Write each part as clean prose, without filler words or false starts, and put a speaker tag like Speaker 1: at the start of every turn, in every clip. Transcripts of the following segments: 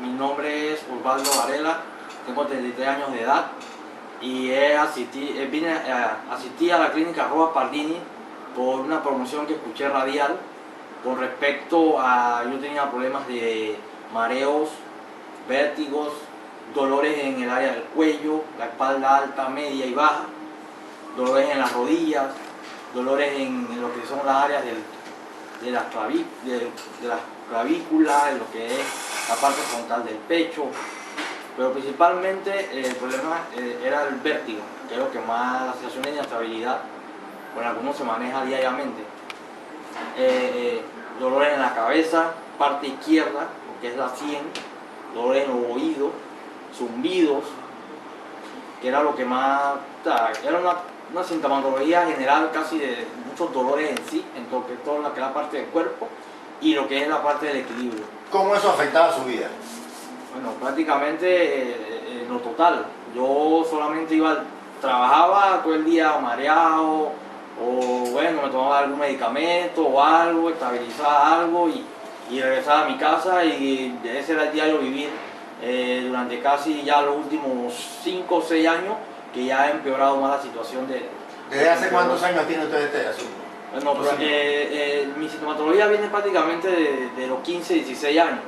Speaker 1: Mi nombre es Osvaldo Varela, tengo 33 años de edad y asistí a la clínica Rojas Pardini por una promoción que escuché radial con respecto a... Yo tenía problemas de mareos, vértigos, dolores en el área del cuello, la espalda alta, media y baja, dolores en las rodillas, dolores en lo que son las áreas de las clavículas, en lo que es la parte frontal del pecho, pero principalmente el problema era el vértigo, que es lo que más, la sensación de inestabilidad con la que uno se maneja diariamente. Dolores en la cabeza, parte izquierda, lo que es la sien, dolores en los oídos, zumbidos, que era lo que más, era una sintomatología general casi de muchos dolores en sí, en todo lo que es la parte del cuerpo y lo que es la parte del equilibrio.
Speaker 2: ¿Cómo eso afectaba su vida?
Speaker 1: Bueno, prácticamente lo total. Yo solamente trabajaba todo el día mareado, o bueno, me tomaba algún medicamento o algo, estabilizaba algo y regresaba a mi casa, y ese era el diario vivir durante casi ya los últimos 5 o 6 años, que ya ha empeorado más la situación de...
Speaker 2: ¿Desde hace cuántos años tiene usted este asunto?
Speaker 1: Bueno, pues, mi sintomatología viene prácticamente de los 15, 16 años,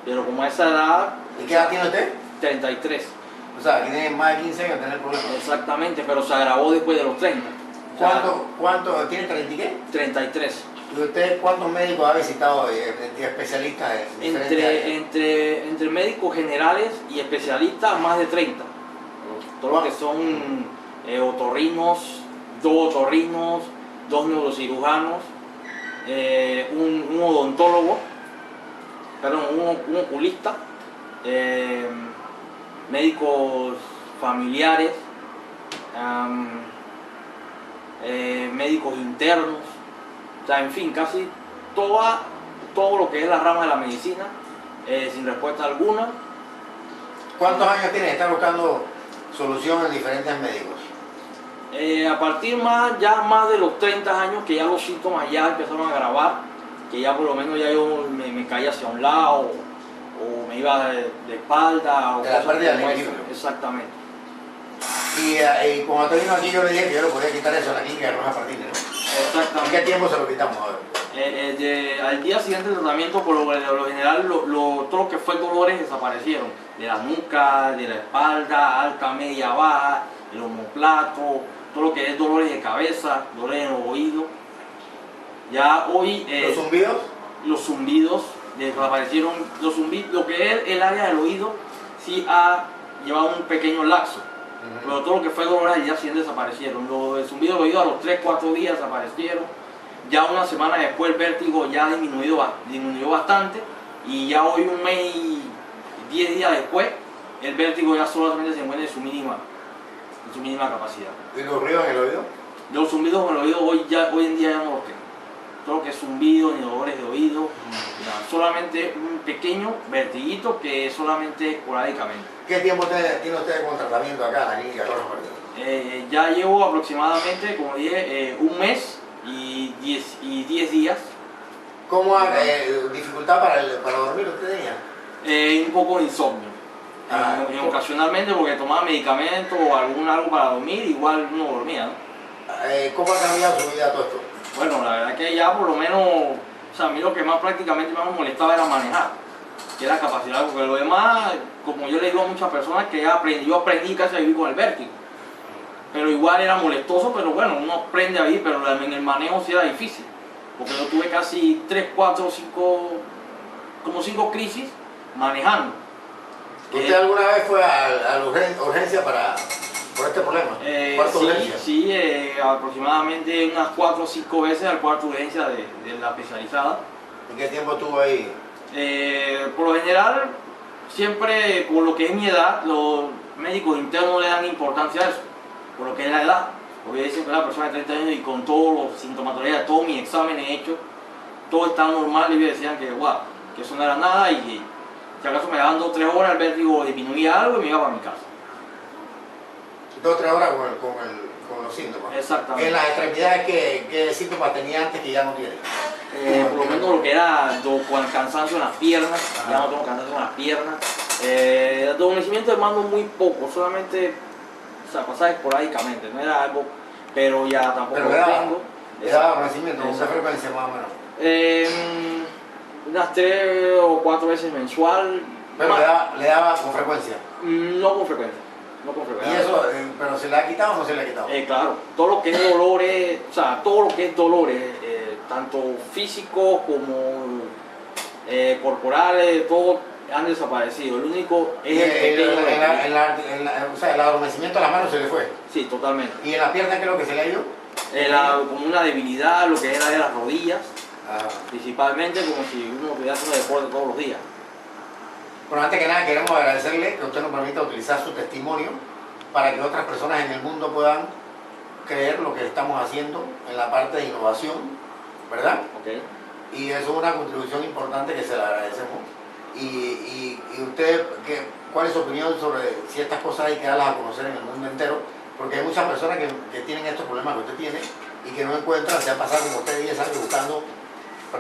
Speaker 1: pero como a esa edad...
Speaker 2: ¿Y qué edad tiene usted?
Speaker 1: 33.
Speaker 2: O sea, tiene más de 15 años de tener problemas.
Speaker 1: Exactamente, pero se agravó después de los 30.
Speaker 2: ¿Cuánto? ¿Tiene 30 y qué?
Speaker 1: 33.
Speaker 2: ¿Y usted cuántos médicos ha visitado especialistas en
Speaker 1: entre médicos generales y especialistas, más de 30. Todo lo que son otorrinos, 2 otorrinos, 2 neurocirujanos, un odontólogo, perdón, un oculista, médicos familiares, médicos internos, o sea, en fin, casi todo lo que es la rama de la medicina, sin respuesta alguna.
Speaker 2: ¿Cuántos años tiene? ¿Está buscando solución en diferentes médicos?
Speaker 1: A partir más de los 30 años, que ya los síntomas ya empezaron a agravar, que ya por lo menos ya yo me caía hacia un lado, o me iba de espalda, o
Speaker 2: de la pérdida del
Speaker 1: como
Speaker 2: equilibrio.
Speaker 1: Exactamente.
Speaker 2: Y cuando te vino aquí yo le dije que yo le podía quitar eso a la clínica de Rojas Pardini, ¿no?
Speaker 1: Exactamente.
Speaker 2: ¿En qué tiempo se lo quitamos ahora?
Speaker 1: Al día siguiente del tratamiento, por lo general, todo lo que fue dolores desaparecieron. De la nuca, de la espalda, alta, media, baja, el omóplato, todo lo que es dolores de cabeza, dolores en los oídos. Ya hoy...
Speaker 2: ¿Los zumbidos?
Speaker 1: Los zumbidos desaparecieron. Los zumbidos, lo que es el área del oído, sí ha llevado un pequeño lapso. Pero todo lo que fue dolores al día siguiente desaparecieron. Los zumbidos del oído a los 3-4 días desaparecieron. Ya una semana después el vértigo ya disminuyó bastante, y ya hoy, un mes y 10 días después, el vértigo ya solamente se encuentra en su mínima capacidad.
Speaker 2: ¿Y los ruidos en el oído?
Speaker 1: Los zumbidos en el oído hoy en día ya no los tengo. Todo lo que es zumbido, ni dolores de oído, nada. Solamente un pequeño vertiguito que solamente esporádicamente.
Speaker 2: ¿Qué tiempo tiene usted con tratamiento acá en la clínica Rojas Pardini?
Speaker 1: Ya llevo aproximadamente, como dije, un mes y 10 días.
Speaker 2: ¿Cómo dificultad para dormir usted tenía?
Speaker 1: Un poco de insomnio. Ocasionalmente, porque tomaba medicamentos o algo para dormir, igual no dormía, ¿no?
Speaker 2: ¿Cómo ha cambiado su vida todo esto?
Speaker 1: Bueno, la verdad que ya por lo menos, o sea, a mí lo que más prácticamente me molestaba era manejar, que era capacidad, porque lo demás, como yo le digo a muchas personas, que yo aprendí casi a vivir con el vértigo. Pero igual era molestoso, pero bueno, uno aprende a vivir, pero en el manejo sí era difícil. Porque yo tuve casi 3, 4, 5 crisis manejando.
Speaker 2: ¿Usted alguna vez fue a la urgencia por este problema? ¿Cuarto de urgencia?
Speaker 1: Sí, aproximadamente unas 4 o 5 veces al cuarto de urgencia de la especializada.
Speaker 2: ¿En qué tiempo estuvo ahí?
Speaker 1: Por lo general, siempre, por lo que es mi edad, los médicos internos le dan importancia a eso, por lo que es la edad. Porque dicen que una persona de 30 años y con todos los sintomatologías, todos mis exámenes hechos, todo está normal, y me decían que, wow, que eso no era nada, y si acaso me daban 2 o 3 horas, el vértigo disminuía algo y me iba para mi casa.
Speaker 2: 2 o 3 horas con los síntomas.
Speaker 1: Exactamente.
Speaker 2: En las extremidades, ¿qué síntomas tenía antes que ya no tiene?
Speaker 1: Por lo menos lo que era con cansancio en las piernas, ya no tengo cansancio en las piernas. Adormecimiento de mando muy poco, solamente, o sea, pasaba esporádicamente, no era algo, pero ya tampoco lo tengo.
Speaker 2: ¿Le daba adormecimiento? ¿Con qué frecuencia más o menos?
Speaker 1: Unas 3 o 4 veces mensual.
Speaker 2: ¿Pero le daba con frecuencia?
Speaker 1: No con frecuencia. No con frecuencia.
Speaker 2: ¿Y eso, pero se le ha quitado o no se le ha quitado?
Speaker 1: Claro, todo lo que es dolores, o sea, todo lo que es dolores, tanto físicos como corporales, todo han desaparecido. El único es el pequeño.
Speaker 2: O sea, el adormecimiento de las manos se le fue.
Speaker 1: Sí, totalmente.
Speaker 2: ¿Y en la pierna qué es lo que se le ha ido?
Speaker 1: Como una debilidad, lo que era de las rodillas,
Speaker 2: Ajá.
Speaker 1: Principalmente, como si uno pudiera hacer deporte todos los días.
Speaker 2: Bueno, antes que nada queremos agradecerle que usted nos permita utilizar su testimonio para que otras personas en el mundo puedan creer lo que estamos haciendo en la parte de innovación, ¿verdad?
Speaker 1: Okay.
Speaker 2: Y eso es una contribución importante que se le agradecemos. Y usted, ¿cuál es su opinión sobre si estas cosas hay que darlas a conocer en el mundo entero? Porque hay muchas personas que tienen estos problemas que usted tiene y que no encuentran, se han pasado como usted 10 años buscando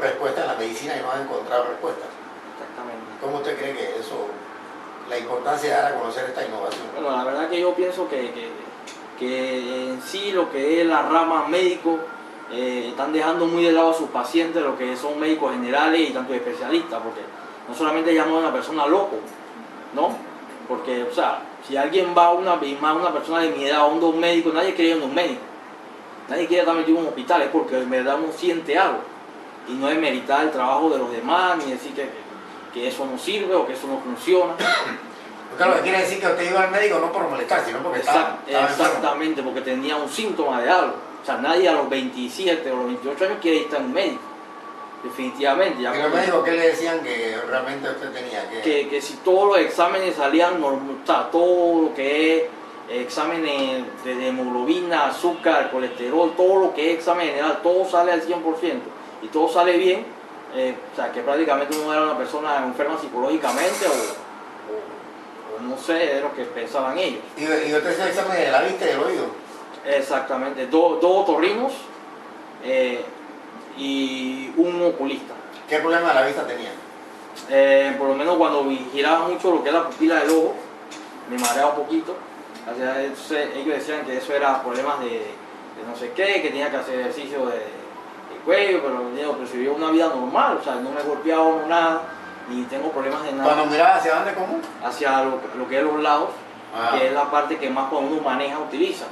Speaker 2: respuestas en la medicina y no han encontrado respuestas.
Speaker 1: Exactamente.
Speaker 2: ¿Cómo usted cree que eso, la importancia de dar a conocer esta innovación?
Speaker 1: Bueno, la verdad que yo pienso que en sí lo que es la rama médico están dejando muy de lado a sus pacientes, lo que son médicos generales y tanto especialistas, porque no solamente llaman a una persona loco, ¿no? Porque, o sea, si alguien va a una persona de mi edad a un médico, nadie quiere ir a un médico. Nadie quiere estar metido en un hospital, es porque en verdad uno siente algo. Y no es meritar el trabajo de los demás, ni decir que eso no sirve o que eso no funciona.
Speaker 2: Porque lo que quiere decir que usted iba al médico no por molestar, sino porque estaba
Speaker 1: exactamente, porque tenía un síntoma de algo. O sea, nadie a los 27 o los 28 años quiere ir a un médico. Definitivamente.
Speaker 2: ¿Y los médicos qué le decían que realmente usted tenía?
Speaker 1: Que si todos los exámenes salían normal, o sea, todo lo que es exámenes de hemoglobina, azúcar, colesterol, todo lo que es examen general, todo sale al 100% y todo sale bien, o sea, que prácticamente uno era una persona enferma psicológicamente o no sé, es lo que pensaban ellos.
Speaker 2: ¿Y usted hizo el examen de la vista y del oído?
Speaker 1: Exactamente, dos otorrinos y un oculista.
Speaker 2: ¿Qué problema de la vista tenía?
Speaker 1: Por lo menos cuando giraba mucho lo que es la pupila del ojo, me mareaba un poquito. Entonces, ellos decían que eso era problemas de no sé qué, que tenía que hacer ejercicio de cuello, pero si vivo una vida normal, o sea, no me he golpeado nada, ni tengo problemas de nada.
Speaker 2: ¿Cuando miraba hacia dónde, cómo?
Speaker 1: Hacia lo que es los lados, que es la parte que más cuando uno maneja utiliza.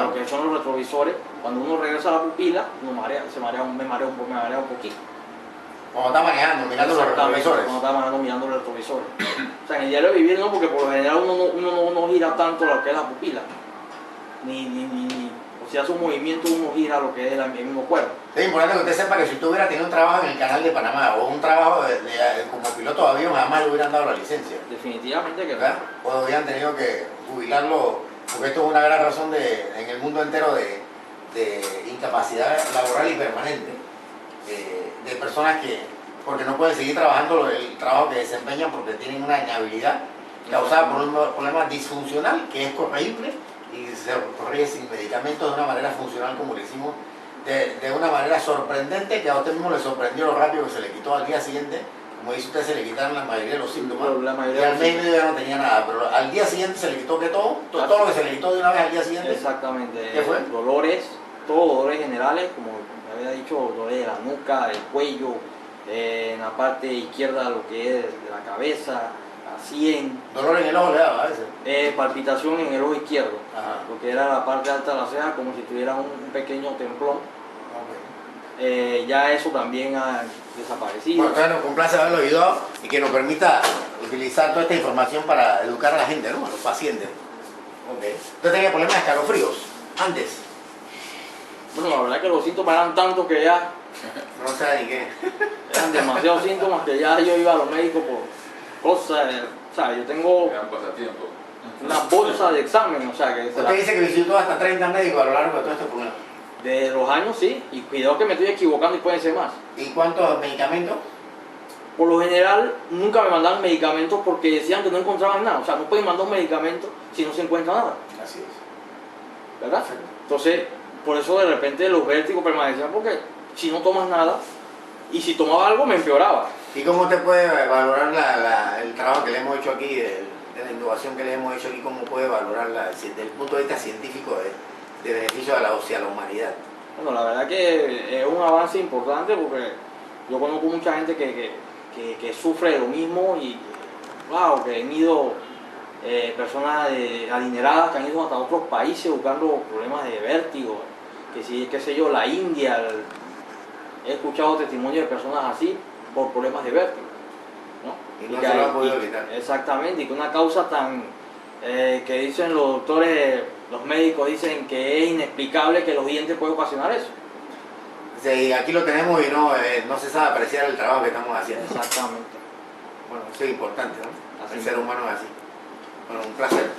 Speaker 1: Lo que son los retrovisores, cuando uno regresa a la pupila, uno me marea un poquito.
Speaker 2: Cuando está manejando, mirando los retrovisores.
Speaker 1: Cuando está manejando, mirando los retrovisores. O sea, en el diario de vivir no, porque por lo general uno no gira tanto lo que es la pupila. O si hace un movimiento, uno gira lo que es el mismo cuerpo.
Speaker 2: Es importante que usted sepa que si usted hubiera tenido un trabajo en el canal de Panamá o un trabajo como piloto de avión, jamás le hubieran dado la licencia.
Speaker 1: Definitivamente que no.
Speaker 2: O hubieran tenido que jubilarlo, porque esto es una gran razón en el mundo entero de incapacidad laboral y permanente. De personas porque no pueden seguir trabajando el trabajo que desempeñan porque tienen una inhabilidad causada por un problema disfuncional que es corregible y se corrige sin medicamentos de una manera funcional como lo hicimos, de una manera sorprendente, que a usted mismo le sorprendió lo rápido que se le quitó al día siguiente. Como dice usted, se le quitaron la mayoría de los síntomas y al mes y medio ya no tenía nada, pero al día siguiente se le quitó todo lo que se le quitó de una vez al día siguiente.
Speaker 1: Exactamente.
Speaker 2: ¿Qué fue?
Speaker 1: Dolores, todos dolores generales, como me había dicho, dolores de la nuca, del cuello, en la parte izquierda lo que es de la cabeza, la sien.
Speaker 2: ¿Dolor en el ojo le daba a veces?
Speaker 1: Palpitación en el ojo izquierdo,
Speaker 2: Ajá.
Speaker 1: lo que era la parte alta de la ceja, como si tuviera un pequeño templón. Okay. Ya eso también ha desaparecido.
Speaker 2: Bueno, entonces nos complace haberlo ayudado y que nos permita utilizar toda esta información para educar a la gente, ¿no? A los pacientes. Okay. ¿Usted tenía problemas de escalofríos antes?
Speaker 1: Bueno, la verdad que los síntomas eran tantos que ya...
Speaker 2: No sé ni qué.
Speaker 1: Eran demasiados síntomas que ya yo iba a los médicos por cosas... o sea, yo tengo una bolsa de examen, o sea que...
Speaker 2: Usted dice que visitó hasta 30 médicos a lo largo de todo este problema.
Speaker 1: De los años sí, y cuidado que me estoy equivocando y pueden ser más.
Speaker 2: ¿Y cuántos medicamentos?
Speaker 1: Por lo general nunca me mandaban medicamentos porque decían que no encontraban nada. O sea, no pueden mandar un medicamento si no se encuentra nada.
Speaker 2: Así es.
Speaker 1: ¿Verdad? Entonces, por eso de repente los vértigos permanecían, porque si no tomas nada, y si tomaba algo me empeoraba.
Speaker 2: ¿Y cómo te puede valorar el trabajo que le hemos hecho aquí, de la innovación que le hemos hecho aquí, cómo puede valorarla desde el punto de vista científico de beneficio hacia la humanidad?
Speaker 1: Bueno, la verdad que es un avance importante porque yo conozco mucha gente que sufre de lo mismo y, wow, que han ido personas adineradas que han ido hasta otros países buscando problemas de vértigo, que si, qué sé yo, la India, he escuchado testimonios de personas así por problemas de vértigo, ¿no?
Speaker 2: Y no se lo han podido evitar.
Speaker 1: Exactamente, y que una causa tan, que dicen los doctores, los médicos dicen que es inexplicable que los dientes pueden ocasionar eso.
Speaker 2: Sí, aquí lo tenemos y no se sabe apreciar el trabajo que estamos haciendo.
Speaker 1: Exactamente.
Speaker 2: Bueno, eso es importante, ¿no?
Speaker 1: Así
Speaker 2: El
Speaker 1: es.
Speaker 2: ser humano es así. Bueno, un placer.